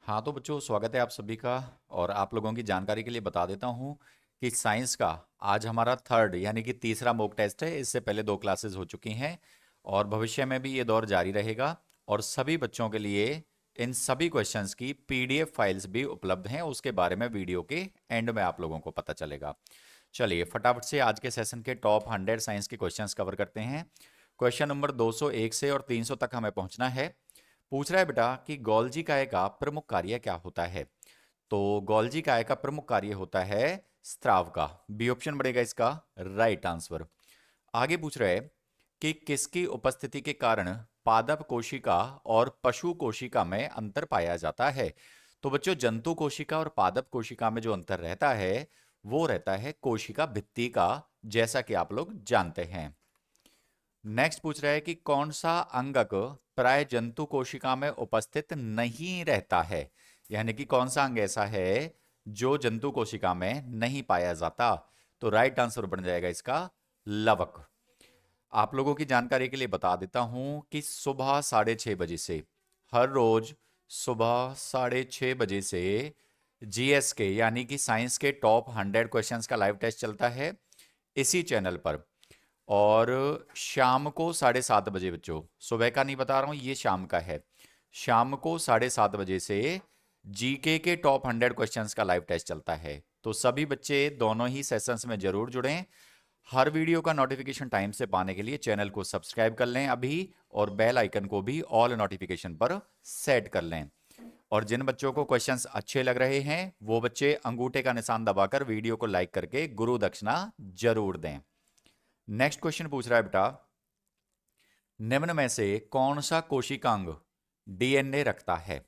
हाँ तो बच्चों, स्वागत है आप सभी का। और आप लोगों की जानकारी के लिए बता देता हूँ कि साइंस का आज हमारा थर्ड यानी कि तीसरा मॉक टेस्ट है। इससे पहले दो क्लासेस हो चुकी हैं और भविष्य में भी ये दौर जारी रहेगा। और सभी बच्चों के लिए इन सभी क्वेश्चंस की पीडीएफ फाइल्स भी उपलब्ध हैं। उसके बारे में वीडियो के एंड में आप लोगों को पता चलेगा। चलिए फटाफट से आज के सेशन के टॉप 100 साइंस के क्वेश्चंस कवर करते हैं। क्वेश्चन नंबर 201 से और 300 तक हमें पहुंचना है। पूछ रहा है बेटा कि गोल्जी काय का प्रमुख कार्य क्या होता है। तो गोल्जी काय का प्रमुख कार्य होता है स्त्राव का। बी ऑप्शन बढ़ेगा इसका राइट आंसर। आगे पूछ रहा है कि किसकी उपस्थिति के कारण पादप कोशिका और पशु कोशिका में अंतर पाया जाता है। तो बच्चों, जंतु कोशिका और पादप कोशिका में जो अंतर रहता है वो रहता है कोशिका भित्ति का, जैसा कि आप लोग जानते हैं। नेक्स्ट पूछ रहा है कि कौन सा अंगक प्राय जंतु कोशिका में उपस्थित नहीं रहता है। यानी कि कौन सा अंग ऐसा है जो जंतु कोशिका में नहीं पाया जाता। तो राइट आंसर बन जाएगा इसका लवक। आप लोगों की जानकारी के लिए बता देता हूं कि सुबह 6:30 बजे से हर रोज सुबह 6:30 बजे से जीएस के यानी कि साइंस के टॉप 100 क्वेश्चंस का लाइव टेस्ट चलता है इसी चैनल पर। और शाम को 7:30 बजे, बच्चों सुबह का नहीं बता रहा हूं, ये शाम का है। शाम को 7:30 बजे से जीके के टॉप 100 क्वेश्चंस का लाइव टेस्ट चलता है। तो सभी बच्चे दोनों ही सेशंस में जरूर जुड़ें। हर वीडियो का नोटिफिकेशन टाइम से पाने के लिए चैनल को सब्सक्राइब कर लें अभी, और बेल आइकन को भी ऑल नोटिफिकेशन पर सेट कर लें। और जिन बच्चों को क्वेश्चंस अच्छे लग रहे हैं वो बच्चे अंगूठे का निशान दबाकर वीडियो को लाइक करके गुरु दक्षिणा जरूर दें। नेक्स्ट क्वेश्चन पूछ रहा है बेटा, निम्न में से कौन सा कोशिकांग डीएनए रखता है।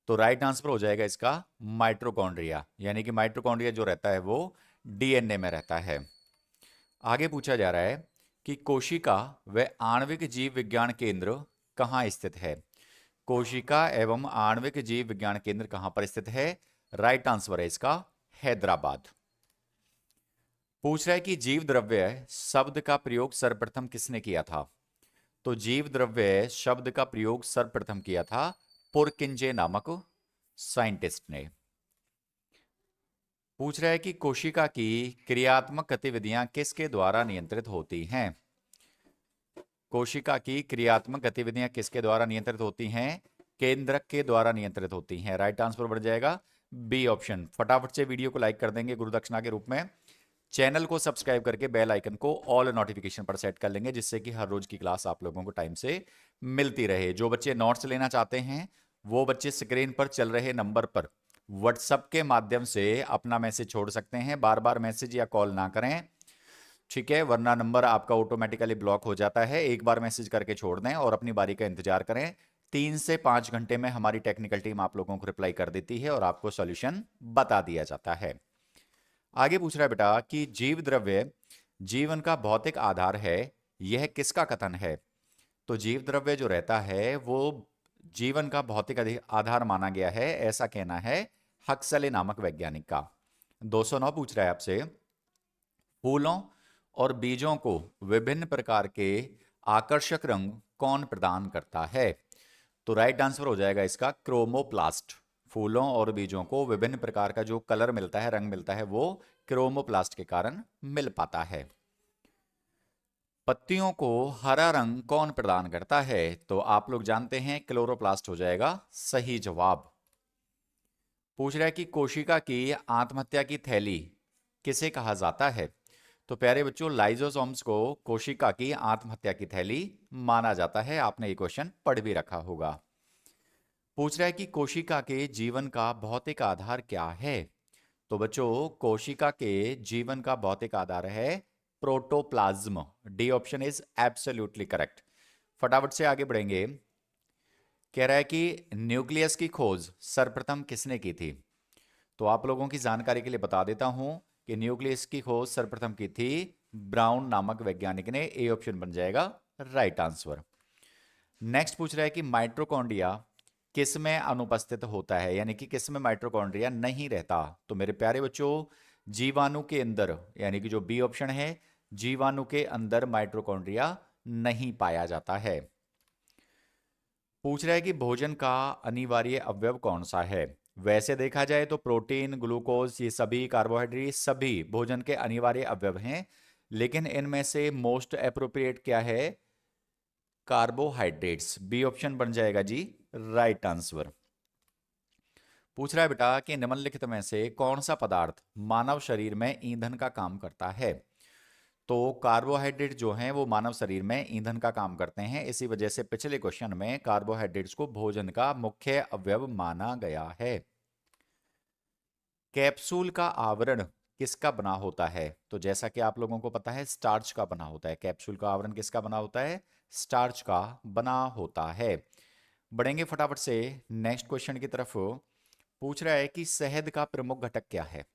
तो राइट आंसर हो जाएगा इसका माइटोकॉन्ड्रिया। यानी कि माइटोकॉन्ड्रिया जो रहता है वो डीएनए में रहता है। आगे पूछा जा रहा है कि कोशिका व आणविक जीव विज्ञान केंद्र कहाँ स्थित है। कोशिका एवं आणविक जीव विज्ञान केंद्र कहां पर स्थित है। राइट आंसर है इसका हैदराबाद। पूछ रहा है कि जीव द्रव्य शब्द का प्रयोग सर्वप्रथम किसने किया था। तो जीव द्रव्य शब्द का प्रयोग सर्वप्रथम किया था पुरकिंजे नामक साइंटिस्ट ने। पूछ रहा है कि कोशिका की क्रियात्मक गतिविधियां किसके द्वारा नियंत्रित होती हैं। कोशिका की क्रियात्मक गतिविधियां किसके द्वारा नियंत्रित होती हैं। केंद्रक के द्वारा नियंत्रित होती हैं। राइट आंसर बढ़ जाएगा बी ऑप्शन। फटाफट से वीडियो को लाइक कर देंगे गुरुदक्षिणा के रूप में। चैनल को सब्सक्राइब करके बेल आइकन को ऑल नोटिफिकेशन पर सेट कर लेंगे, जिससे कि हर रोज की क्लास आप लोगों को टाइम से मिलती रहे। जो बच्चे नोट्स लेना चाहते हैं वो बच्चे स्क्रीन पर चल रहे नंबर पर व्हाट्सएप के माध्यम से अपना मैसेज छोड़ सकते हैं। बार बार मैसेज या कॉल ना करें, ठीक है, वरना नंबर आपका ऑटोमेटिकली ब्लॉक हो जाता है। एक बार मैसेज करके छोड़ दें और अपनी बारी का इंतजार करें। 3 से 5 घंटे में हमारी टेक्निकल टीम आप लोगों को रिप्लाई कर देती है और आपको सॉल्यूशन बता दिया जाता है। आगे पूछ रहा है बेटा कि जीव द्रव्य जीवन का भौतिक आधार है, यह किसका कथन है। तो जीव द्रव्य जो रहता है वो जीवन का भौतिक आधार माना गया है, ऐसा कहना है हक्सले नामक वैज्ञानिक का। 209 पूछ रहा है आपसे, फूलों और बीजों को विभिन्न प्रकार के आकर्षक रंग कौन प्रदान करता है। तो राइट आंसर हो जाएगा इसका क्रोमोप्लास्ट। फूलों और बीजों को विभिन्न प्रकार का जो कलर मिलता है, रंग मिलता है, वो क्रोमोप्लास्ट के कारण मिल पाता है। पत्तियों को हरा रंग कौन प्रदान करता है। तो आप लोग जानते हैं क्लोरोप्लास्ट हो जाएगा सही जवाब। पूछ रहा है कि कोशिका की आत्महत्या की थैली किसे कहा जाता है। तो प्यारे बच्चों, लाइजोसोम्स को कोशिका की आत्महत्या की थैली माना जाता है। आपने ये क्वेश्चन पढ़ भी रखा होगा। पूछ रहा है कि कोशिका के जीवन का भौतिक आधार क्या है। तो बच्चों, कोशिका के जीवन का भौतिक आधार है protoplasm. D option is absolutely correct. फटाफट से आगे बढ़ेंगे। कह रहा है कि न्यूक्लियस की खोज सर्वप्रथम किसने की थी। तो आप लोगों की जानकारी के लिए बता देता हूं कि न्यूक्लियस की खोज सर्वप्रथम की थी ब्राउन नामक वैज्ञानिक ने। ए ऑप्शन बन जाएगा राइट आंसर। नेक्स्ट पूछ रहा है कि माइटोकॉन्ड्रिया किस में अनुपस्थित होता है, यानी कि किस में माइटोकॉन्ड्रिया नहीं रहता। तो मेरे प्यारे बच्चों, जीवाणु के अंदर, यानी कि जो बी ऑप्शन है, जीवाणु के अंदर माइटोकॉन्ड्रिया नहीं पाया जाता है। पूछ रहा है कि भोजन का अनिवार्य अवयव कौन सा है। वैसे देखा जाए तो प्रोटीन, ग्लूकोज, ये सभी कार्बोहाइड्रेट सभी भोजन के अनिवार्य अवयव हैं, लेकिन इनमें से मोस्ट अप्रोप्रिएट क्या है? कार्बोहाइड्रेट्स। बी ऑप्शन बन जाएगा जी राइट आंसर। पूछ रहा है बेटा कि निम्नलिखित में से कौन सा पदार्थ मानव शरीर में ईंधन का काम करता है। तो कार्बोहाइड्रेट जो हैं वो मानव शरीर में ईंधन का काम करते हैं, इसी वजह से पिछले क्वेश्चन में कार्बोहाइड्रेट्स को भोजन का मुख्य अवयव माना गया है। कैप्सूल का आवरण किसका बना होता है? तो जैसा कि आप लोगों को पता है स्टार्च का बना होता है। कैप्सूल का आवरण किसका बना होता है? स्टार्च का बना होता है। बढ़ेंगे फटाफट से नेक्स्ट क्वेश्चन की तरफ। पूछ रहा है कि शहद का प्रमुख घटक क्या है।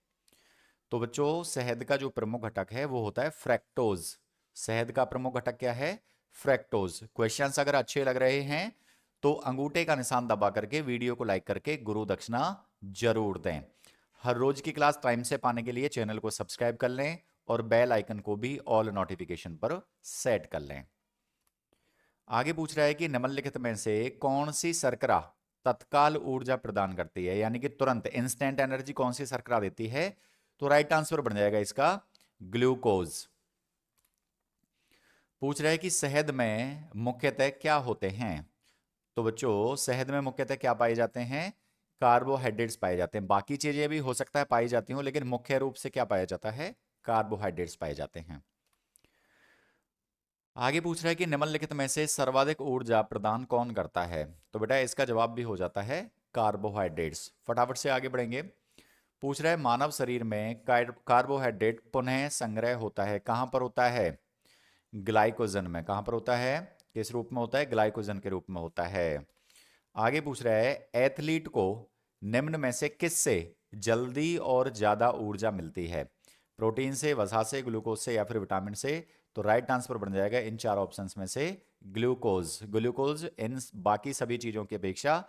तो बच्चों शहद का जो प्रमुख घटक है वो होता है फ्रैक्टोज। शहद का प्रमुख घटक क्या है? फ्रैक्टोज। क्वेश्चंस अगर अच्छे लग रहे हैं तो अंगूठे का निशान दबा करके वीडियो को लाइक करके गुरु दक्षिणा जरूर दें। हर रोज की क्लास टाइम से पाने के लिए चैनल को सब्सक्राइब कर लें और बेल आइकन को भी ऑल नोटिफिकेशन पर सेट कर लें। आगे पूछ रहा है कि निम्नलिखित में से कौन सी शर्करा तत्काल ऊर्जा प्रदान करती है, यानी कि तुरंत इंस्टेंट एनर्जी कौन सी शर्करा देती है? तो राइट आंसर बन जाएगा इसका ग्लूकोज। पूछ रहा है कि शहद में मुख्यतः क्या होते हैं। तो बच्चों शहद में मुख्यतः क्या पाए जाते हैं? कार्बोहाइड्रेट्स पाए जाते हैं। बाकी चीजें भी हो सकता है पाई जाती हूँ, लेकिन मुख्य रूप से क्या पाया जाता है? कार्बोहाइड्रेट्स पाए जाते हैं। आगे पूछ रहा है कि निम्नलिखित में से सर्वाधिक ऊर्जा प्रदान कौन करता है। तो बेटा इसका जवाब भी हो जाता है कार्बोहाइड्रेट्स। फटाफट से आगे बढ़ेंगे। पूछ रहा है मानव शरीर में कार्बोहाइड्रेट पुनः संग्रह होता है, कहां पर होता है? ग्लाइकोजन में। कहां पर होता है? किस रूप में होता है? ग्लाइकोजन के रूप में होता है। आगे पूछ रहा है एथलीट को निम्न में से किससे जल्दी और ज्यादा ऊर्जा मिलती है? प्रोटीन से, वसा से, ग्लूकोज से या फिर विटामिन से? तो राइट आंसर बन जाएगा इन चार ऑप्शंस में से ग्लूकोज। ग्लूकोज इन बाकी सभी चीजों की अपेक्षा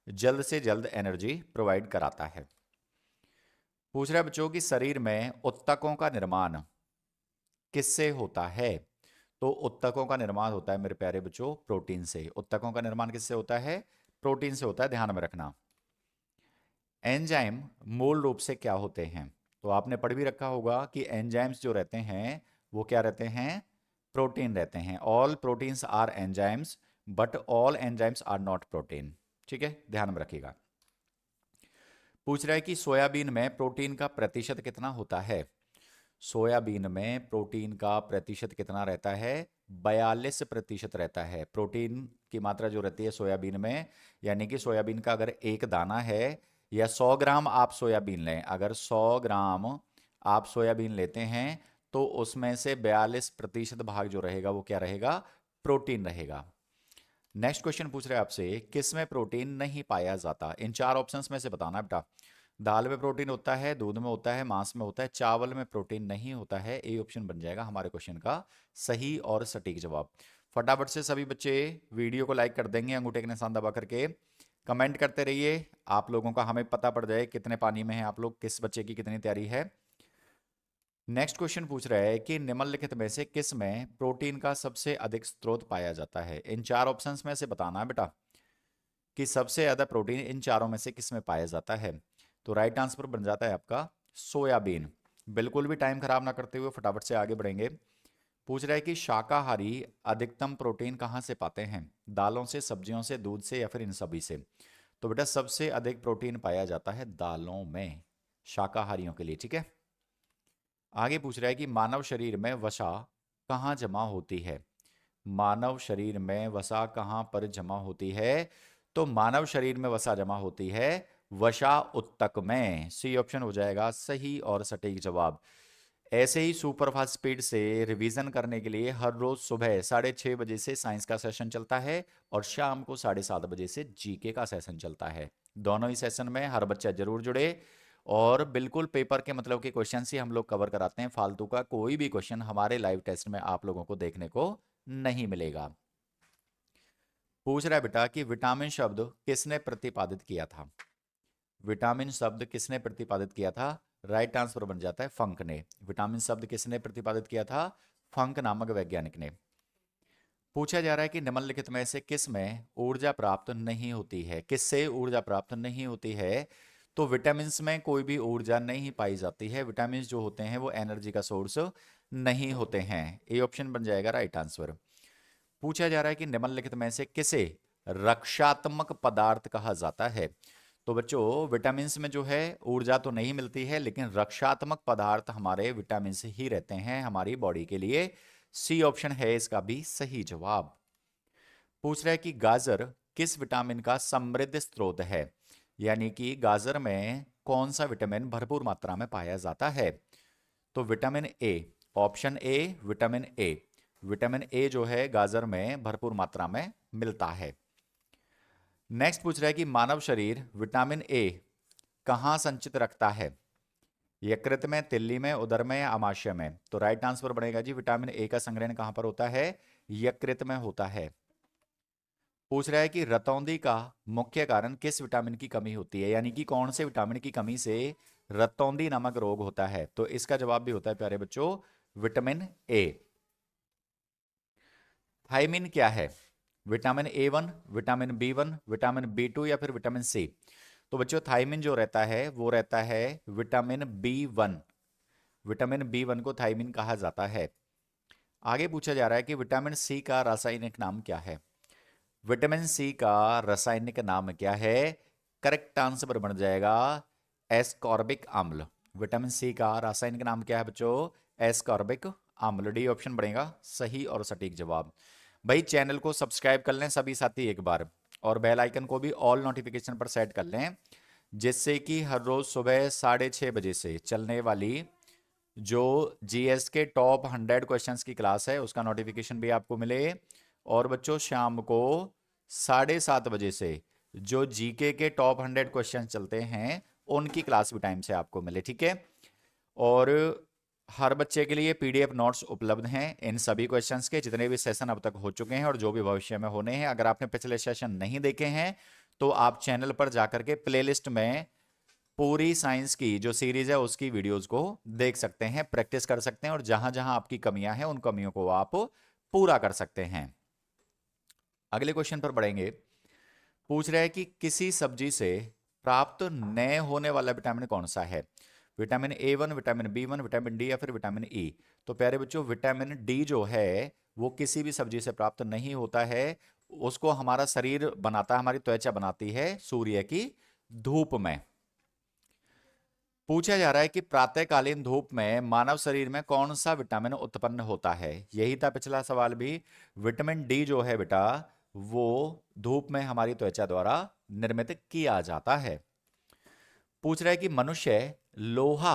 जल्द से जल्द एनर्जी प्रोवाइड कराता है। पूछ रहा है बच्चों कि शरीर में उत्तकों का निर्माण किससे होता है। तो उत्तकों का निर्माण होता है मेरे प्यारे बच्चों प्रोटीन से। उत्तकों का निर्माण किससे होता है? प्रोटीन से होता है, ध्यान में रखना। एंजाइम मूल रूप से क्या होते हैं? तो आपने पढ़ भी रखा होगा कि एंजाइम्स जो रहते हैं वो क्या रहते हैं? प्रोटीन रहते हैं। All proteins are enzymes but all enzymes are not protein. ठीक है, ध्यान में रखिएगा। पूछ रहा है कि सोयाबीन में प्रोटीन का प्रतिशत कितना होता है। सोयाबीन में प्रोटीन का प्रतिशत कितना रहता है? 42% रहता है। प्रोटीन की मात्रा जो रहती है सोयाबीन में, यानी कि सोयाबीन का अगर एक दाना है या 100 ग्राम आप सोयाबीन लें, अगर 100 ग्राम आप सोयाबीन लेते हैं तो उसमें से 42% भाग जो रहेगा वो क्या रहेगा? प्रोटीन रहेगा। नेक्स्ट क्वेश्चन पूछ रहे हैं आपसे किस में प्रोटीन नहीं पाया जाता। इन चार ऑप्शंस में से बताना बेटा। दाल में प्रोटीन होता है, दूध में होता है, मांस में होता है, चावल में प्रोटीन नहीं होता है। ए ऑप्शन बन जाएगा हमारे क्वेश्चन का सही और सटीक जवाब। फटाफट से सभी बच्चे वीडियो को लाइक कर देंगे अंगूठे के निशान दबा करके। कमेंट करते रहिए, आप लोगों का हमें पता पड़ जाए कितने पानी में है आप लोग, किस बच्चे की कितनी तैयारी है। नेक्स्ट क्वेश्चन पूछ रहा है कि निम्नलिखित में से किस में प्रोटीन का सबसे अधिक स्रोत पाया जाता है। इन चार ऑप्शंस में से बताना है बेटा कि सबसे ज्यादा प्रोटीन इन चारों में से किस में पाया जाता है। तो राइट आंसर बन जाता है आपका सोयाबीन। बिल्कुल भी टाइम खराब ना करते हुए फटाफट से आगे बढ़ेंगे। पूछ रहा है कि शाकाहारी अधिकतम प्रोटीन कहाँ से पाते हैं। दालों से, सब्जियों से, दूध से या फिर इन सभी से? तो बेटा सबसे अधिक प्रोटीन पाया जाता है दालों में, शाकाहारियों के लिए। ठीक है, आगे पूछ रहा है कि मानव शरीर में वसा कहाँ जमा होती है। मानव शरीर में वसा कहाँ पर जमा होती है? तो मानव शरीर में वसा जमा होती है वसा उत्तक में। सी ऑप्शन हो जाएगा सही और सटीक जवाब। ऐसे ही सुपरफास्ट स्पीड से रिवीजन करने के लिए हर रोज सुबह 6:30 बजे से साइंस का सेशन चलता है और शाम को 7:30 बजे से जीके का सेशन चलता है। दोनों ही सेशन में हर बच्चा जरूर जुड़े और बिल्कुल पेपर के मतलब के क्वेश्चन ही हम लोग कवर कराते हैं। फालतू का कोई भी क्वेश्चन हमारे लाइव टेस्ट में आप लोगों को देखने को नहीं मिलेगा। पूछ रहा है बेटा कि विटामिन शब्द किसने प्रतिपादित किया था। विटामिन शब्द किसने प्रतिपादित किया था? राइट आंसर बन जाता है फंक ने। विटामिन शब्द किसने प्रतिपादित किया था? फंक नामक वैज्ञानिक ने। पूछा जा रहा है कि निम्नलिखित में से किस में ऊर्जा प्राप्त नहीं होती है, किससे ऊर्जा प्राप्त नहीं होती है। तो विटामिन में कोई भी ऊर्जा नहीं पाई जाती है। विटामिन जो होते हैं वो एनर्जी का सोर्स नहीं होते हैं। ए ऑप्शन बन जाएगा राइट आंसर। पूछा जा रहा है कि निम्नलिखित में से किसे रक्षात्मक पदार्थ कहा जाता है। तो बच्चों विटामिन में जो है ऊर्जा तो नहीं मिलती है, लेकिन रक्षात्मक पदार्थ हमारे विटामिन से ही रहते हैं हमारी बॉडी के लिए। सी ऑप्शन है इसका भी सही जवाब। पूछ रहा है कि गाजर किस विटामिन का समृद्ध स्रोत है, यानी कि गाजर में कौन सा विटामिन भरपूर मात्रा में पाया जाता है। तो vitamin A, option A vitamin A. Vitamin A जो है गाजर में भरपूर मात्रा में मिलता है। नेक्स्ट पूछ रहा है कि मानव शरीर विटामिन ए कहाँ संचित रखता है। यकृत में, तिल्ली में, उदर में या आमाशय में। तो राइट आंसर बनेगा जी विटामिन ए का संग्रहण कहां पर होता है, यकृत में होता है। पूछ रहा है कि रतौंधी का मुख्य कारण किस विटामिन की कमी होती है, यानी कि कौन से विटामिन की कमी से रतौंधी नामक रोग होता है। तो इसका जवाब भी होता है प्यारे बच्चों विटामिन ए। थायमिन क्या है, vitamin A one, vitamin B one, vitamin B two या फिर विटामिन सी। तो बच्चों थायमिन जो रहता है वो रहता है विटामिन बी1। विटामिन बी1 को थायमिन कहा जाता है। आगे पूछा जा रहा है कि विटामिन सी का रासायनिक नाम क्या है। विटामिन सी का रासायनिक नाम क्या है। करेक्ट आंसर बन जाएगा एस्कॉर्बिक अम्ल। विटामिन सी का रासायनिक नाम क्या है बच्चों, एस्कॉर्बिक अम्ल। डी ऑप्शन बनेगा सही और सटीक जवाब। भाई चैनल को सब्सक्राइब कर लें सभी साथी एक बार, और बेल आइकन को भी ऑल नोटिफिकेशन पर सेट कर लें, जिससे कि हर रोज सुबह 6:30 बजे से चलने वाली जो जीएस के टॉप 100 क्वेश्चंस की क्लास है उसका नोटिफिकेशन भी आपको मिले। और बच्चों शाम को 7:30 बजे से जो जीके के टॉप 100 क्वेश्चंस चलते हैं उनकी क्लास भी टाइम से आपको मिले, ठीक है। और हर बच्चे के लिए पीडीएफ नोट्स उपलब्ध हैं इन सभी क्वेश्चंस के, जितने भी सेशन अब तक हो चुके हैं और जो भी भविष्य में होने हैं। अगर आपने पिछले सेशन नहीं देखे हैं तो आप चैनल पर जाकर के प्लेलिस्ट में पूरी साइंस की जो सीरीज है उसकी वीडियोस को देख सकते हैं, प्रैक्टिस कर सकते हैं, और जहां जहां आपकी कमियां हैं उन कमियों को आप पूरा कर सकते हैं। अगले क्वेश्चन पर बढ़ेंगे। पूछ रहा है कि किसी सब्जी से प्राप्त नए होने वाला विटामिन कौन सा है। Vitamin A one, vitamin B one, vitamin D या फिर विटामिन ई। तो प्यारे बच्चों विटामिन डी जो है वो किसी भी सब्जी से प्राप्त नहीं होता है। उसको हमारा शरीर बनाता है, हमारी त्वचा बनाती है सूर्य की धूप में। पूछा जा रहा है कि प्रातःकालीन धूप में मानव शरीर में कौन सा विटामिन उत्पन्न होता है। यही था पिछला सवाल भी। विटामिन डी जो है बेटा वो धूप में हमारी त्वचा द्वारा निर्मित किया जाता है। पूछ रहा है कि मनुष्य लोहा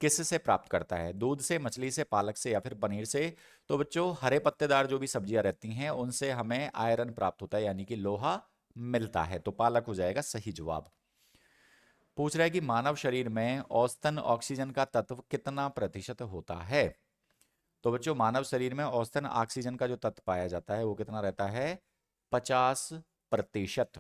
किससे प्राप्त करता है, दूध से, मछली से, पालक से या फिर पनीर से। तो बच्चों हरे पत्तेदार जो भी सब्जियां रहती हैं उनसे हमें आयरन प्राप्त होता है, यानी कि लोहा मिलता है। तो पालक हो जाएगा सही जवाब। पूछ रहा है कि मानव शरीर में औसतन ऑक्सीजन का तत्व कितना प्रतिशत होता है। तो बच्चों मानव शरीर में औसतन ऑक्सीजन का जो तत्व पाया जाता है वो कितना रहता है, 50%।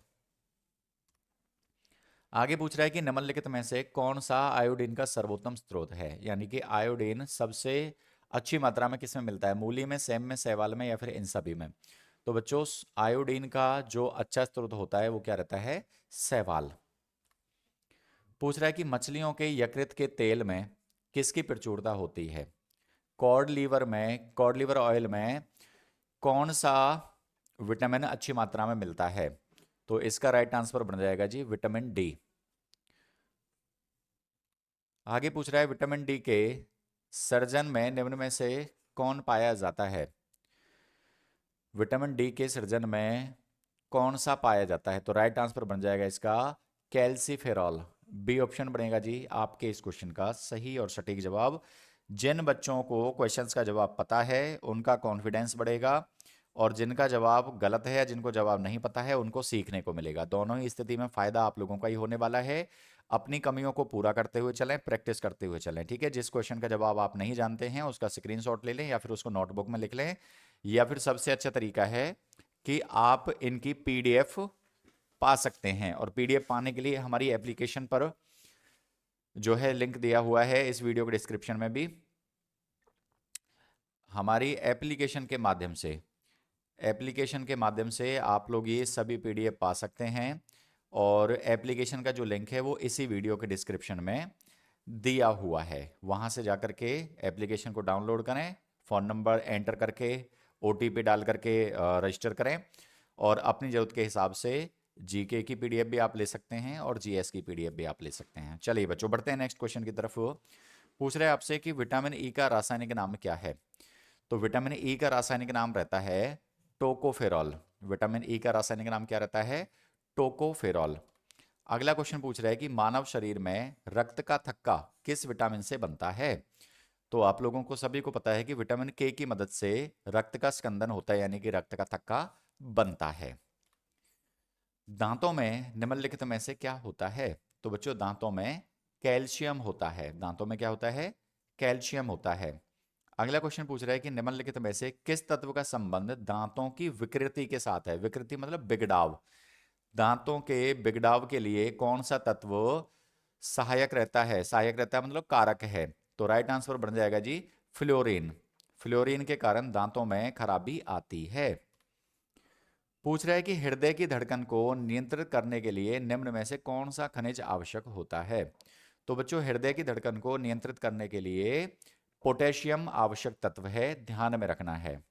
आगे पूछ रहा है कि निम्नलिखित में से कौन सा आयोडीन का सर्वोत्तम स्रोत है, यानी कि आयोडीन सबसे अच्छी मात्रा में किसमें मिलता है, मूली में, सेम में, शैवाल में या फिर इन सभी में। तो बच्चों आयोडीन का जो अच्छा स्रोत होता है वो क्या रहता है, शैवाल। पूछ रहा है कि मछलियों के यकृत के तेल में किसकी प्रचुरता होती है। कॉड लीवर में, कॉड लीवर ऑयल में कौन सा विटामिन अच्छी मात्रा में मिलता है। तो इसका राइट आंसर बन जाएगा जी विटामिन डी। आगे पूछ रहा है विटामिन डी के सर्जन में निम्न में से कौन पाया जाता है। विटामिन डी के सर्जन में कौन सा पाया जाता है। तो राइट आंसर बन जाएगा इसका कैल्सीफेरॉल। बी ऑप्शन बनेगा जी आपके इस क्वेश्चन का सही और सटीक जवाब। जिन बच्चों को क्वेश्चंस का जवाब पता है उनका कॉन्फिडेंस बढ़ेगा, और जिनका जवाब गलत है या जिनको जवाब नहीं पता है उनको सीखने को मिलेगा। दोनों ही स्थिति में फायदा आप लोगों का ही होने वाला है। अपनी कमियों को पूरा करते हुए चलें, प्रैक्टिस करते हुए चलें, ठीक है। जिस क्वेश्चन का जवाब आप नहीं जानते हैं उसका स्क्रीनशॉट ले लें या फिर उसको नोटबुक में लिख लें, या फिर सबसे अच्छा तरीका है कि आप इनकी पीडीएफ पा सकते हैं। और पीडीएफ पाने के लिए हमारी एप्लीकेशन पर जो है लिंक दिया हुआ है इस वीडियो के डिस्क्रिप्शन में भी। हमारी एप्लीकेशन के माध्यम से एप्लीकेशन के माध्यम से आप लोग ये सभी पीडीएफ पा सकते हैं और एप्लीकेशन का जो लिंक है वो इसी वीडियो के डिस्क्रिप्शन में दिया हुआ है। वहाँ से जाकर के एप्लीकेशन को डाउनलोड करें, फ़ोन नंबर एंटर करके ओटीपी डाल करके रजिस्टर करें और अपनी ज़रूरत के हिसाब से जीके की पीडीएफ भी आप ले सकते हैं और जीएस की पीडीएफ भी आप ले सकते हैं। चलिए बच्चों, बढ़ते हैं नेक्स्ट क्वेश्चन की तरफ। पूछ रहे हैं आपसे कि विटामिन ई का रासायनिक नाम क्या है। तो विटामिन ई का रासायनिक नाम रहता है टोकोफेरॉल। विटामिन ई का रासायनिक नाम क्या रहता है? टोकोफेरॉल। अगला क्वेश्चन पूछ रहा है कि मानव शरीर में रक्त का थक्का किस विटामिन से बनता है। तो आप लोगों को सभी को पता है कि विटामिन के की मदद से रक्त का स्कंदन होता है, यानी कि रक्त का थक्का बनता है। दांतों में निम्नलिखित में से क्या होता है। तो बच्चों, दांतों में कैल्शियम होता है। दांतों में क्या होता है? कैल्शियम होता है। अगला क्वेश्चन पूछ रहा है कि निम्नलिखित में से किस तत्व का संबंध दांतों की विकृति के साथ है। विकृति मतलब बिगड़ाव। दांतों के बिगड़ाव के लिए कौन सा तत्व सहायक रहता है? सहायक रहता है मतलब कारक है। तो राइट आंसर बन जाएगा जी फ्लोरीन। फ्लोरीन के कारण दांतों में खराबी आती है। पूछ रहा है कि हृदय की धड़कन को नियंत्रित करने के लिए निम्न में से कौन सा खनिज आवश्यक होता है। तो बच्चों, हृदय की धड़कन को नियंत्रित करने के लिए पोटेशियम आवश्यक तत्व है, ध्यान में रखना है।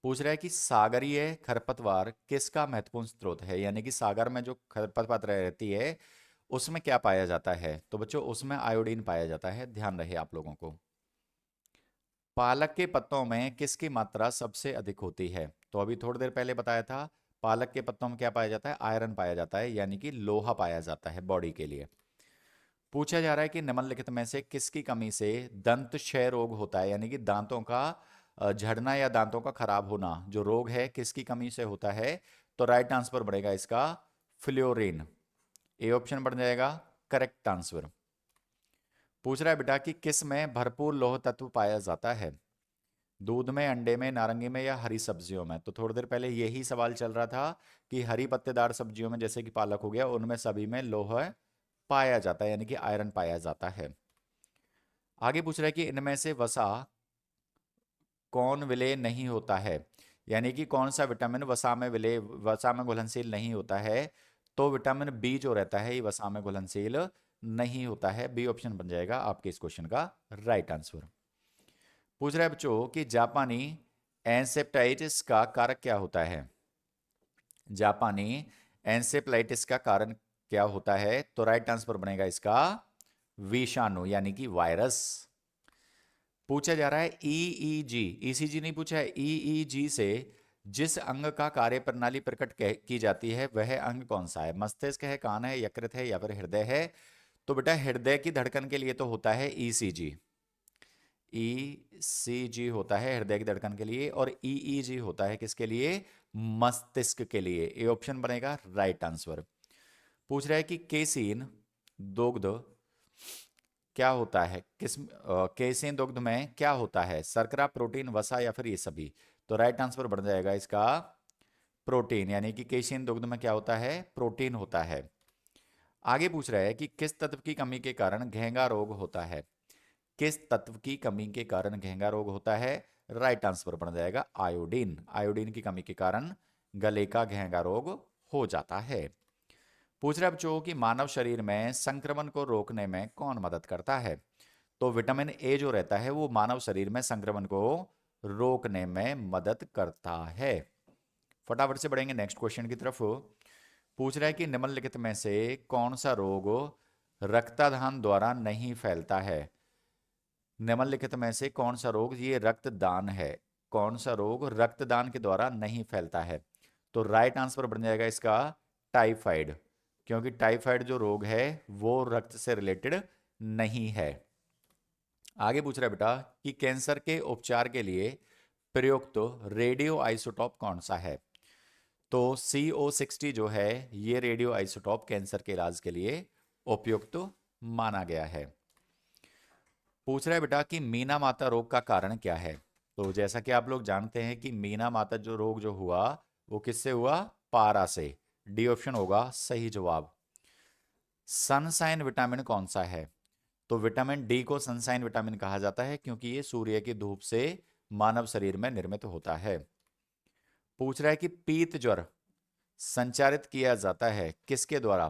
पूछ रहा है कि सागरीय खरपतवार किसका महत्वपूर्ण स्रोत है, यानी कि सागर में जो खरपतवार रहती है उसमें क्या पाया जाता है। तो बच्चों, उसमें आयोडीन पाया जाता है, ध्यान रहे आप लोगों को। पालक के पत्तों में किसकी मात्रा सबसे अधिक होती है। तो अभी थोड़ी देर पहले बताया था, पालक के पत्तों में क्या पाया जाता है? आयरन पाया जाता है, यानी कि लोहा पाया जाता है बॉडी के लिए। पूछा जा रहा है कि निम्नलिखित में से किसकी कमी से दंत क्षय रोग होता है, यानी कि दांतों का झड़ना या दांतों का खराब होना जो रोग है किसकी कमी से होता है। तो राइट आंसर बढ़ेगा इसका फ्लोरीन। ए ऑप्शन बढ़ जाएगा करेक्ट आंसर। पूछ रहा है बेटा कि किस में भरपूर लौह तत्व पाया जाता है। दूध में, अंडे में, नारंगी में या हरी सब्जियों में। तो थोड़ी देर पहले यही सवाल चल रहा था कि हरी पत्तेदार सब्जियों में जैसे कि पालक हो गया, उनमें सभी में लौह पाया जाता है, यानी कि आयरन पाया जाता है। आगे पूछ रहा है कि इनमें से वसा कौन विलेय नहीं होता है, यानी कि कौन सा विटामिन वसा में घुलनशील नहीं होता है। तो विटामिन बी जो रहता है ये वसा में घुलनशील नहीं होता है। बी ऑप्शन बन जाएगा आपके इस क्वेश्चन का राइट आंसर। पूछ रहा है बच्चों कि जापानी एन्सेफ्लाइटिस का कारक क्या होता है। जापानी एन्सेफ्लाइटिस का कारण क्या होता है। तो राइट आंसर बनेगा इसका विषाणु, यानी कि वायरस। पूछा जा रहा है ईईजी, ईसीजी नहीं पूछा है, ईईजी से जिस अंग का कार्य प्रणाली प्रकट की जाती है वह अंग कौन सा है। मस्तिष्क है, कान है, यकृत है या फिर हृदय है। तो बेटा, हृदय की धड़कन के लिए तो होता है ईसीजी। ईसीजी होता है हृदय की धड़कन के लिए और ईईजी होता है किसके लिए? मस्तिष्क के लिए। ए ऑप्शन बनेगा राइट आंसर। पूछ रहा है कि केसीन दुग्ध क्या होता है, केसीन दुग्ध में क्या होता है? शर्करा, प्रोटीन, वसा या फिर ये सभी। तो राइट आंसर बन जाएगा इसका प्रोटीन, यानी कि केसीन दुग्ध में क्या होता है? प्रोटीन होता है। आगे पूछ रहा है कि किस तत्व की कमी के कारण घेंगा रोग होता है। किस तत्व की कमी के कारण घेंगा रोग होता है? राइट आंसर बन जाएगा आयोडीन। आयोडीन की कमी के कारण गले का घेंगा रोग हो जाता है। पूछ रहे बच्चों कि मानव शरीर में संक्रमण को रोकने में कौन मदद करता है। तो विटामिन ए जो रहता है वो मानव शरीर में संक्रमण को रोकने में मदद करता है। फटाफट से बढ़ेंगे नेक्स्ट क्वेश्चन की तरफ। पूछ रहा है कि निम्नलिखित में से कौन सा रोग रक्तदान द्वारा नहीं फैलता है। निम्नलिखित में से कौन सा रोग, ये रक्तदान है, कौन सा रोग रक्तदान के द्वारा नहीं फैलता है। तो राइट आंसर बन जाएगा इसका टाइफाइड, क्योंकि टाइफाइड जो रोग है वो रक्त से रिलेटेड नहीं है। आगे पूछ रहा है बेटा कि कैंसर के उपचार के लिए प्रयुक्त रेडियो आइसोटॉप कौन सा है। तो CO60 जो है ये रेडियो आइसोटॉप कैंसर के इलाज के लिए उपयुक्त माना गया है। पूछ रहा है बेटा कि मीना माता रोग का कारण क्या है। तो जैसा कि आप लोग जानते हैं कि मीना माता जो रोग जो हुआ वो किससे हुआ? पारा से। डी ऑप्शन होगा सही जवाब। सनसाइन विटामिन कौन सा है। तो विटामिन डी को सनसाइन विटामिन कहा जाता है क्योंकि ये सूर्य की धूप से मानव शरीर में निर्मित होता है। पूछ रहा है कि पीत ज्वर संचारित किया जाता है किसके द्वारा?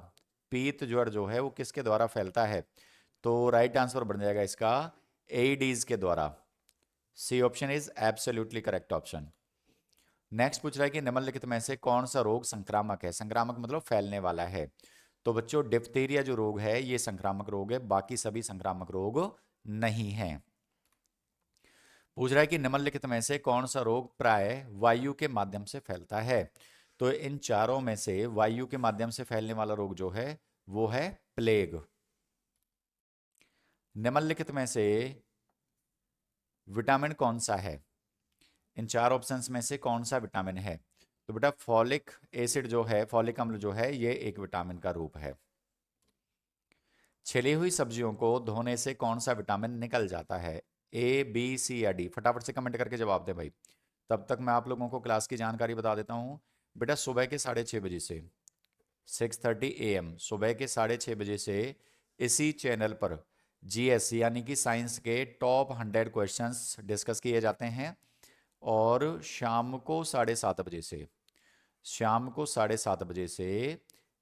पीत ज्वर जो है वो किसके द्वारा फैलता है? तो राइट आंसर बन जाएगा इसका एईडीज के द्वारा। C option is absolutely correct option. Next पूछ रहा है कि निम्नलिखित में से कौन सा रोग संक्रामक है? संक्रामक मतलब फैलने वाला है। तो बच्चों डिप्थीरिया जो रोग है ये संक्रामक रोग है, बाकी सभी संक्रामक रोग नहीं है। पूछ रहा है कि निम्नलिखित में से कौन सा रोग प्राय वायु के माध्यम से फैलता है? तो इन चारों में से वायु के माध्यम से फैलने वाला रोग जो है वो है प्लेग। निम्नलिखित में से विटामिन कौन सा है? इन चार ऑप्शंस में से कौन सा विटामिन है? तो बेटा फॉलिक एसिड जो है, फॉलिक अम्ल जो है, ये एक विटामिन का रूप है। छिली हुई सब्जियों को धोने से कौन सा विटामिन निकल जाता है? ए, बी, सी या डी? फटाफट से कमेंट करके जवाब दे भाई। तब तक मैं आप लोगों को क्लास की जानकारी बता देता हूँ। बेटा सुबह के 6:30 बजे से 6:30 AM सुबह के 6:30 बजे से इसी चैनल पर जीएस यानी कि साइंस के टॉप 100 क्वेश्चंस डिस्कस किए जाते हैं। और शाम को 7:30 बजे से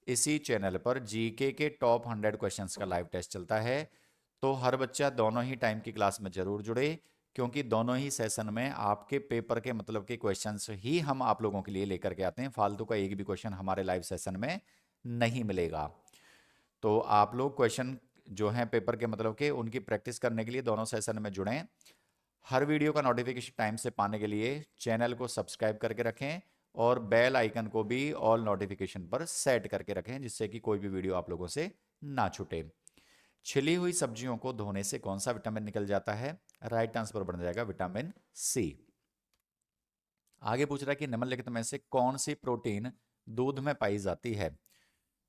इसी चैनल पर जीके के टॉप 100 क्वेश्चंस का लाइव टेस्ट चलता है। तो हर बच्चा दोनों ही टाइम की क्लास में जरूर जुड़े, क्योंकि दोनों ही सेशन में आपके पेपर के मतलब के क्वेश्चंस ही हम आप लोगों के लिए लेकर के आते हैं। फालतू का एक भी क्वेश्चन हमारे लाइव सेशन में नहीं मिलेगा। तो आप लोग क्वेश्चन जो हैं पेपर के मतलब के उनकी प्रैक्टिस करने के लिए दोनों सेशन में जुड़ें। हर वीडियो का नोटिफिकेशन टाइम से पाने के लिए चैनल को सब्सक्राइब करके रखें और बेल आइकन को भी ऑल नोटिफिकेशन पर सेट करके रखें, जिससे कि कोई भी वीडियो आप लोगों से ना छूटे। छिली हुई सब्जियों को धोने से कौन सा विटामिन निकल जाता है? राइट आंसर बन जाएगा विटामिन सी। आगे पूछ रहा है कि निम्नलिखित में से कौन सी प्रोटीन दूध में पाई जाती है?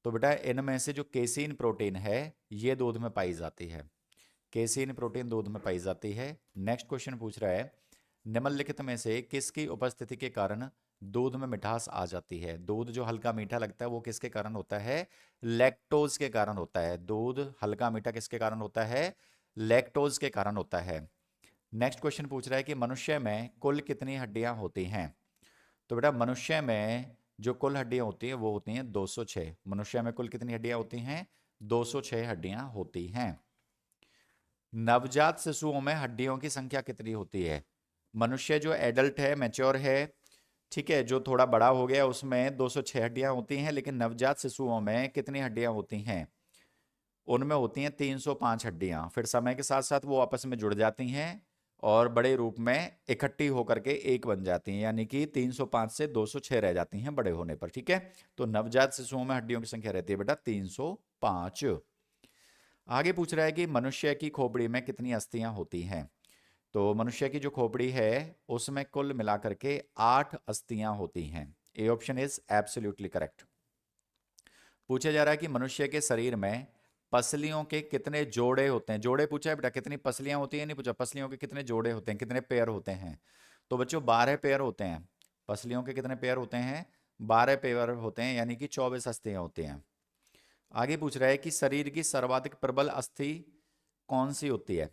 तो बेटा इनमें से जो केसीन प्रोटीन है ये दूध में पाई जाती है। केसीन प्रोटीन दूध में पाई जाती है। नेक्स्ट क्वेश्चन पूछ रहा है निम्नलिखित में से किसकी उपस्थिति के कारण दूध में मिठास आ जाती है? दूध जो हल्का मीठा लगता है वो किसके कारण होता है? लैक्टोज के कारण होता है। दूध हल्का मीठा किसके कारण होता है? लैक्टोज के कारण होता है। नेक्स्ट क्वेश्चन पूछ रहा है कि मनुष्य में कुल कितनी हड्डियां होती हैं? तो बेटा मनुष्य में जो कुल हड्डियां होती हैं वो होती हैं 206। मनुष्य में कुल कितनी हड्डियां होती हैं? 206 हड्डियां होती हैं। नवजात शिशुओं में हड्डियों की संख्या कितनी होती है? मनुष्य जो एडल्ट है, मैच्योर है, ठीक है, जो थोड़ा बड़ा हो गया उसमें 206 हड्डियां होती हैं, लेकिन नवजात शिशुओं में कितनी हड्डियां होती हैं? उनमें होती हैं 305 हड्डियां। फिर समय के साथ साथ वो आपस में जुड़ जाती हैं और बड़े रूप में इकट्ठी होकर के एक बन जाती हैं, यानी कि 305 से 206 रह जाती हैं बड़े होने पर। ठीक है, तो नवजात शिशुओं में हड्डियों की संख्या रहती है बेटा 305। आगे पूछ रहा है कि मनुष्य की खोपड़ी में कितनी अस्थियां होती हैं? तो मनुष्य की जो खोपड़ी है उसमें कुल मिलाकर के 8 अस्थियां होती हैं। A option is absolutely correct. पूछा जा रहा है कि मनुष्य के शरीर में पसलियों के कितने जोड़े होते हैं? जोड़े पूछा है बेटा, कितनी पसलियां होती हैं नहीं पूछा। पसलियों के कितने जोड़े होते हैं, कितने पेयर होते हैं? तो बच्चों 12 पेयर होते हैं। पसलियों के कितने पेयर होते हैं? 12 पेयर होते हैं, यानी कि 24 अस्थियां होती हैं। आगे पूछ रहा है कि शरीर की सर्वाधिक प्रबल अस्थि कौन सी होती है?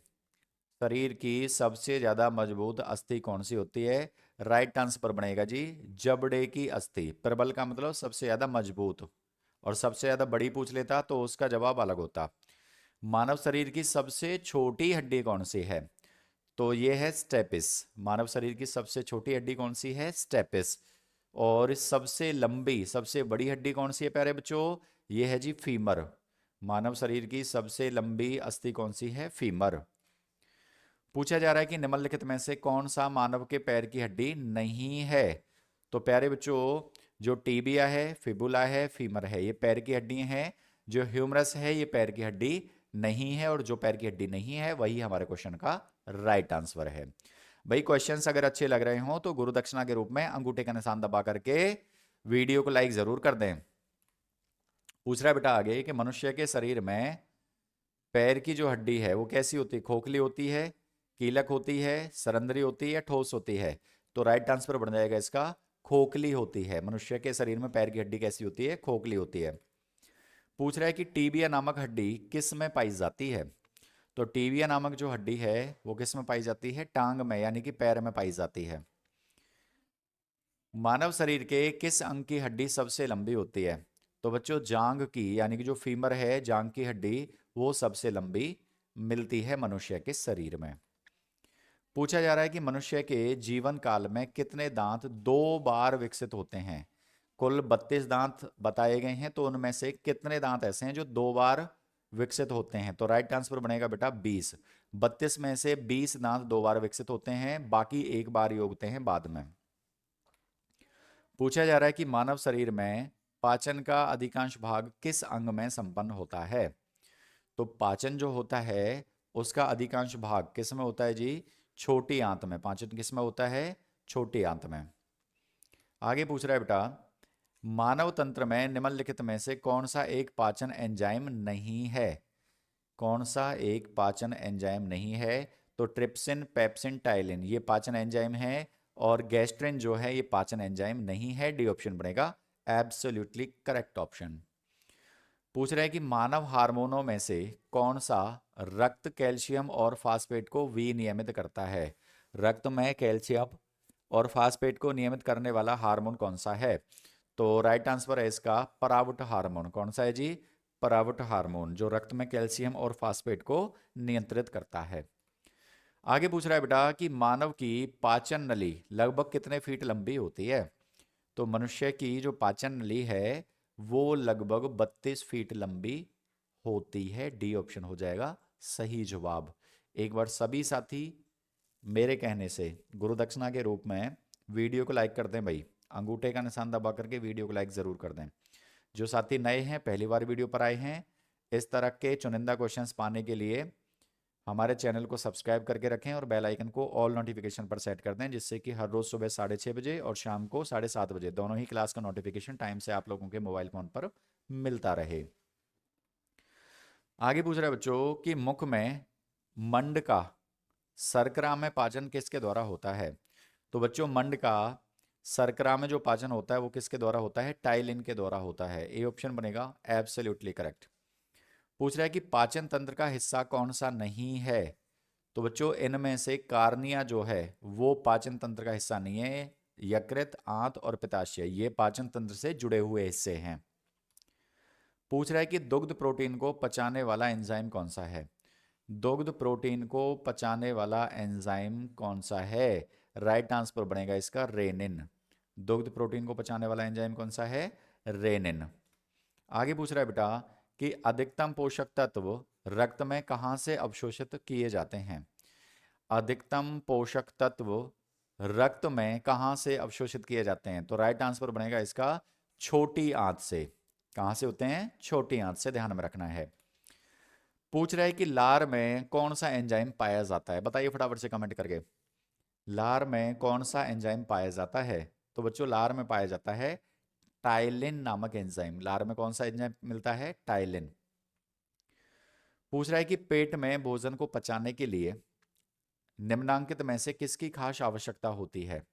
शरीर की सबसे ज्यादा मजबूत अस्थि कौन सी होती है? राइट आंसर बनेगा जी जबड़े की अस्थि। प्रबल का मतलब सबसे ज्यादा मजबूत, और सबसे ज्यादा बड़ी पूछ लेता तो उसका जवाब अलग होता। मानव शरीर की सबसे छोटी हड्डी कौन सी है? तो ये है स्टेपिस। मानव शरीर की सबसे छोटी हड्डी कौन सी है? स्टेपिस। और सबसे लंबी सबसे बड़ी हड्डी कौन सी है प्यारे बच्चों? ये है जी फीमर। मानव शरीर की सबसे लंबी अस्थि कौन सी है? फीमर। पूछा जा रहा है कि निम्नलिखित में से कौन सा मानव के पैर की हड्डी नहीं है? तो प्यारे बच्चों जो टीबिया है, फिबुला है, फीमर है, ये पैर की हड्डी हैं। जो ह्यूमरस है ये पैर की हड्डी नहीं है, और जो पैर की हड्डी नहीं है वही हमारे क्वेश्चन का राइट आंसर है। भाई क्वेश्चंस अगर अच्छे लग रहे हो तो गुरु दक्षिणा के रूप में अंगूठे का निशान दबा करके वीडियो को लाइक जरूर कर दें। पूछ रहा है बेटा आगे कि मनुष्य के शरीर में पैर की जो हड्डी है वो कैसी होती है? खोखली होती है, कीलक होती है, सरंध्री होती है, या ठोस होती है? तो राइट आंसर बन जाएगा इसका खोखली होती है। मनुष्य के शरीर में पैर की हड्डी कैसी होती है? खोखली होती है। पूछ रहा है कि टीबिया नामक हड्डी किस में पाई जाती है? तो टीबिया नामक जो हड्डी है वो किस में पाई जाती है? टांग में, यानी कि पैर में पाई जाती है। मानव शरीर के किस अंग की हड्डी सबसे लंबी होती है? तो बच्चों जांग की, यानी कि जो फीमर है, जांग की हड्डी, वो सबसे लंबी मिलती है मनुष्य के शरीर में। पूछा जा रहा है कि मनुष्य के जीवन काल में कितने दांत 2 बार विकसित होते हैं? कुल 32 दांत बताए गए हैं, तो उनमें से कितने दांत ऐसे हैं जो 2 बार विकसित होते हैं? तो राइट आंसर बनेगा बेटा 20। 32 में से 20 दांत 2 बार विकसित होते हैं, बाकी 1 बार ही उगते हैं बाद में। पूछा जा रहा है कि मानव शरीर में पाचन का अधिकांश भाग किस अंग में संपन्न होता है? तो पाचन जो होता है उसका अधिकांश भाग किस में होता है जी? छोटी आंत में। पाचन किस में होता है? छोटी आंत में। आगे पूछ रहा है बेटा, मानव तंत्र में निम्नलिखित में से कौन सा एक पाचन एंजाइम नहीं है? कौन सा एक पाचन एंजाइम नहीं है? तो ट्रिप्सिन, पेप्सिन, टाइलिन ये पाचन एंजाइम है, और गैस्ट्रिन जो है ये पाचन एंजाइम नहीं है। डी ऑप्शन बनेगा एब्सोल्युटली करेक्ट ऑप्शन। पूछ रहे हैं कि मानव हार्मोनों में से कौन सा रक्त कैल्शियम और फास्फेट को विनियमित करता है? रक्त में कैल्शियम और फास्फेट को नियमित करने वाला हार्मोन कौन सा है? तो राइट आंसर है इसका परावुट हार्मोन। कौन सा है जी? परावुट हार्मोन, जो रक्त में कैल्शियम और फास्फेट को नियंत्रित करता है। आगे पूछ रहा है बेटा कि मानव की पाचन नली लगभग कितने फीट लंबी होती है? तो मनुष्य की जो पाचन नली है वो लगभग 32 फीट लंबी होती है। डी ऑप्शन हो जाएगा सही जवाब। एक बार सभी साथी मेरे कहने से गुरु दक्षिणा के रूप में वीडियो को लाइक कर दें भाई, अंगूठे का निशान दबा करके वीडियो को लाइक ज़रूर कर दें। जो साथी नए हैं, पहली बार वीडियो पर आए हैं, इस तरह के चुनिंदा क्वेश्चंस पाने के लिए हमारे चैनल को सब्सक्राइब करके रखें और बेल आइकन को ऑल नोटिफिकेशन पर सेट कर दें, जिससे कि हर रोज़ सुबह 6:30 बजे और शाम को 7:30 बजे दोनों ही क्लास का नोटिफिकेशन टाइम से आप लोगों के मोबाइल फ़ोन पर मिलता रहे। आगे पूछ रहे हैं बच्चों कि मुख में मंड का शर्करा में पाचन किसके द्वारा होता है? तो बच्चों मंड का शर्करा में जो पाचन होता है वो किसके द्वारा होता है? टाइलिन के द्वारा होता है। ए ऑप्शन बनेगा एब्सोल्युटली करेक्ट। पूछ रहा है कि पाचन तंत्र का हिस्सा कौन सा नहीं है? तो बच्चों इनमें से कार्निया जो है वो पाचन तंत्र का हिस्सा नहीं है। यकृत, आंत और पित्ताशय ये पाचन तंत्र से जुड़े हुए हिस्से हैं। पूछ रहा है कि दुग्ध प्रोटीन को पचाने वाला एंजाइम कौन सा है? दुग्ध प्रोटीन को पचाने वाला एंजाइम कौन सा है? राइट आंसर बनेगा इसका रेनिन। दुग्ध प्रोटीन को पचाने वाला एंजाइम कौन सा है? रेनिन। आगे पूछ रहा है बेटा कि अधिकतम पोषक तत्व रक्त में कहाँ से अवशोषित किए जाते हैं? अधिकतम पोषक तत्व रक्त में कहाँ से अवशोषित किए जाते हैं? तो राइट आंसर बनेगा इसका छोटी आंत से। कहाँ से होते हैं? छोटी आंत से, ध्यान में रखना है। पूछ रहा है कि लार में कौन सा एंजाइम पाया जाता है? बताइए फटाफट से कमेंट करके। लार में कौन सा एंजाइम पाया जाता है? तो बच्चों लार में पाया जाता है टाइलिन नामक एंजाइम। लार में कौन सा एंजाइम मिलता है? टाइलिन। पूछ रहा है कि पेट में भोजन को पचाने के लिए निम्नांकित में से किसकी खास आवश्यकता होती है?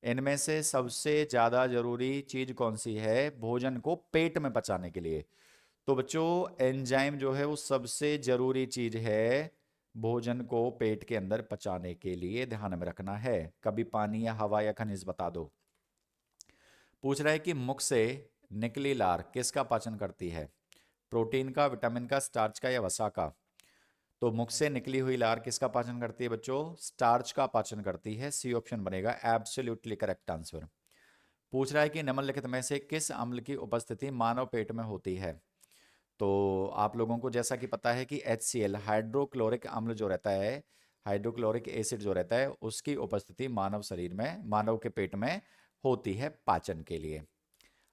इनमें से सबसे ज्यादा जरूरी चीज कौन सी है भोजन को पेट में पचाने के लिए? तो बच्चों एंजाइम जो है वो सबसे जरूरी चीज है भोजन को पेट के अंदर पचाने के लिए, ध्यान में रखना है। कभी पानी या हवा या खनिज बता दो। पूछ रहा है कि मुख से निकली लार किसका पाचन करती है? प्रोटीन का, विटामिन का, स्टार्च का या वसा का? तो मुख से निकली हुई लार किसका पाचन करती है बच्चों? स्टार्च का पाचन करती है। सी ऑप्शन बनेगा एब्सोल्युटली करेक्ट आंसर। पूछ रहा है कि निम्नलिखित में से किस अम्ल की उपस्थिति मानव पेट में होती है? तो आप लोगों को जैसा कि पता है कि HCl हाइड्रोक्लोरिक अम्ल जो रहता है, हाइड्रोक्लोरिक एसिड जो रहता है, उसकी उपस्थिति मानव शरीर में, मानव के पेट में होती है पाचन के लिए।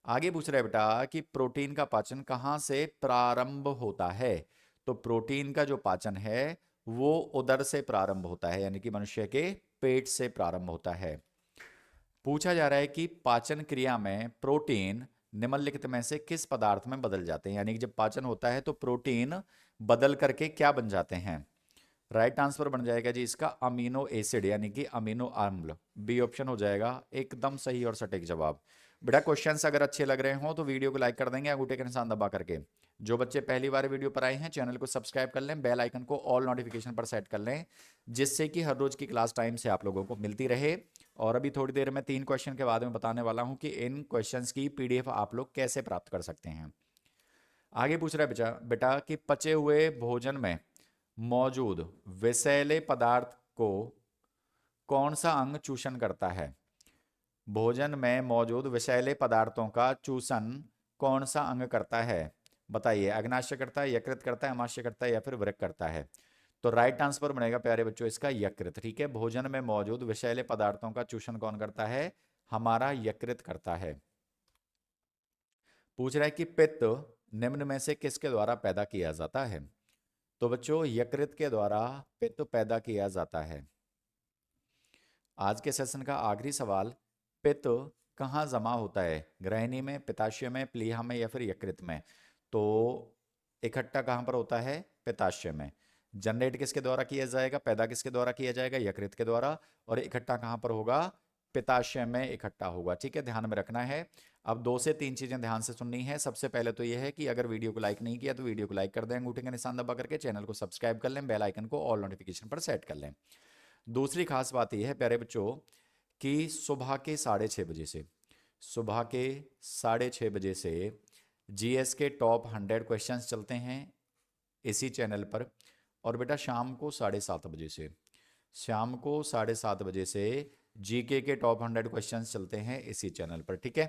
आगे पूछ रहा है बेटा कि प्रोटीन का पाचन कहाँ से प्रारंभ होता है? तो प्रोटीन का जो पाचन है वो उदर से प्रारंभ होता है, यानी कि मनुष्य के पेट से प्रारंभ होता है। पूछा जा रहा है कि पाचन क्रिया में प्रोटीन निम्नलिखित में से किस पदार्थ में बदल जाते हैं? यानी कि जब पाचन होता है तो प्रोटीन बदल करके क्या बन जाते हैं? राइट आंसर बन जाएगा जी इसका अमीनो एसिड, यानी कि अमीनो अम्ल। बी ऑप्शन हो जाएगा एकदम सही और सटीक जवाब। बेटा क्वेश्चंस अगर अच्छे लग रहे हो तो वीडियो को लाइक कर देंगे अंगूठे का निशान दबा करके। जो बच्चे पहली बार वीडियो पर आए हैं चैनल को सब्सक्राइब कर लें, बेल आइकन को ऑल नोटिफिकेशन पर सेट कर लें, जिससे कि हर रोज की क्लास टाइम से आप लोगों को मिलती रहे। और अभी थोड़ी देर में 3 क्वेश्चन के बाद में बताने वाला हूं कि इन क्वेश्चंस की पीडीएफ आप लोग कैसे प्राप्त कर सकते हैं। आगे पूछ रहा है बेटा बेटा कि पचे हुए भोजन में मौजूद विषैले पदार्थ को कौन सा अंग चूषण करता है। भोजन में मौजूद विषैले पदार्थों का चूषण कौन सा अंग करता है, बताइए। अग्नाशय करता है, यकृत करता है, अमाशय करता है या फिर वृक्क करता है। तो राइट आंसर बनेगा प्यारे बच्चों इसका यकृत। ठीक है, भोजन में मौजूद विषैले पदार्थों का चूषण कौन करता है, हमारा यकृत करता है। पूछ रहा है कि पित्त निम्न में से किसके द्वारा पैदा किया जाता है। तो बच्चों यकृत के द्वारा पित्त पैदा किया जाता है। आज के सेशन का आखिरी सवाल, पित्त कहाँ जमा होता है, ग्रहणी में, पित्ताशय में, प्लीहा में या फिर यकृत में। तो इकट्ठा कहाँ पर होता है, पित्ताशय में। जनरेट किसके द्वारा किया जाएगा, पैदा किसके द्वारा किया जाएगा, यकृत के द्वारा। और इकट्ठा कहाँ पर होगा, पित्ताशय में इकट्ठा होगा। ठीक है, ध्यान में रखना है। अब 2 से 3 चीजें ध्यान से सुननी है। सबसे पहले तो यह है कि अगर वीडियो को लाइक नहीं किया तो वीडियो को लाइक कर दें अंगूठे का निशान दबा करके, चैनल को सब्सक्राइब कर लें, बेल आइकन को ऑल नोटिफिकेशन पर सेट कर लें। दूसरी खास बात यह है प्यारे बच्चों कि सुबह के 6:30 बजे से, सुबह के 6:30 बजे से जीएस के टॉप 100 क्वेश्चंस चलते हैं इसी चैनल पर। और बेटा शाम को 7:30 बजे से, शाम को 7:30 बजे से जीके के टॉप 100 क्वेश्चंस चलते हैं इसी चैनल पर। ठीक है,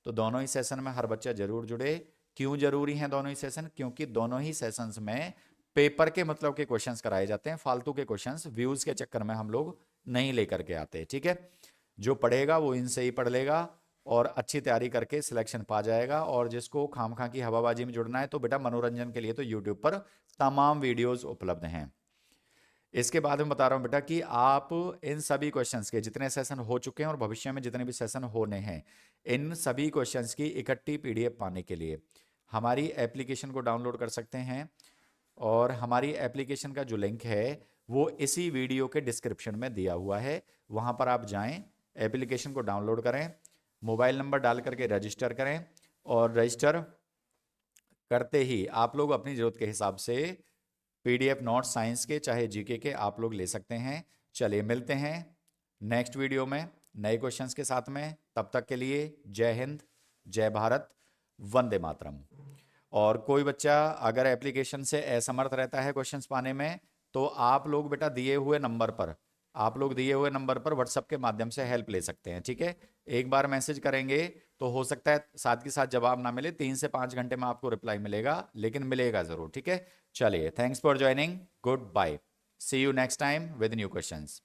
तो दोनों ही सेशन में हर बच्चा जरूर जुड़े। क्यों जरूरी हैं दोनों ही सेशन, क्योंकि दोनों ही सेशंस में पेपर के मतलब के क्वेश्चंस कराए जाते हैं। फालतू के क्वेश्चंस व्यूज के चक्कर में हम लोग नहीं लेकर के आते। ठीक है, जो पढ़ेगा वो इनसे ही पढ़ लेगा और अच्छी तैयारी करके सिलेक्शन पा जाएगा। और जिसको खामखा की हवाबाजी में जुड़ना है तो बेटा मनोरंजन के लिए तो यूट्यूब पर तमाम वीडियोस उपलब्ध हैं। इसके बाद मैं बता रहा हूं बेटा कि आप इन सभी क्वेश्चंस के जितने सेशन हो चुके हैं और भविष्य में जितने भी सेशन होने हैं, इन सभी क्वेश्चंस की इकट्ठी पीडीएफ पाने के लिए हमारी एप्लीकेशन को डाउनलोड कर सकते हैं। और हमारी एप्लीकेशन का जो लिंक है वो इसी वीडियो के डिस्क्रिप्शन में दिया हुआ है, वहां पर आप जाएं, एप्लीकेशन को डाउनलोड करें, मोबाइल नंबर डाल करके रजिस्टर करें। और रजिस्टर करते ही आप लोग अपनी ज़रूरत के हिसाब से पीडीएफ नोट्स साइंस के चाहे जीके के आप लोग ले सकते हैं। चलिए मिलते हैं नेक्स्ट वीडियो में नए क्वेश्चंस के साथ में। तब तक के लिए जय हिंद, जय भारत, वंदे मातरम। और कोई बच्चा अगर एप्लीकेशन से असमर्थ रहता है क्वेश्चंस पाने में तो आप लोग बेटा दिए हुए नंबर पर, आप लोग दिए हुए नंबर पर व्हाट्सएप के माध्यम से हेल्प ले सकते हैं। ठीक है, एक बार मैसेज करेंगे तो हो सकता है साथ के साथ जवाब ना मिले, 3 से 5 घंटे में आपको रिप्लाई मिलेगा, लेकिन मिलेगा जरूर। ठीक है, चलिए thanks for joining, goodbye, see you next time with new questions.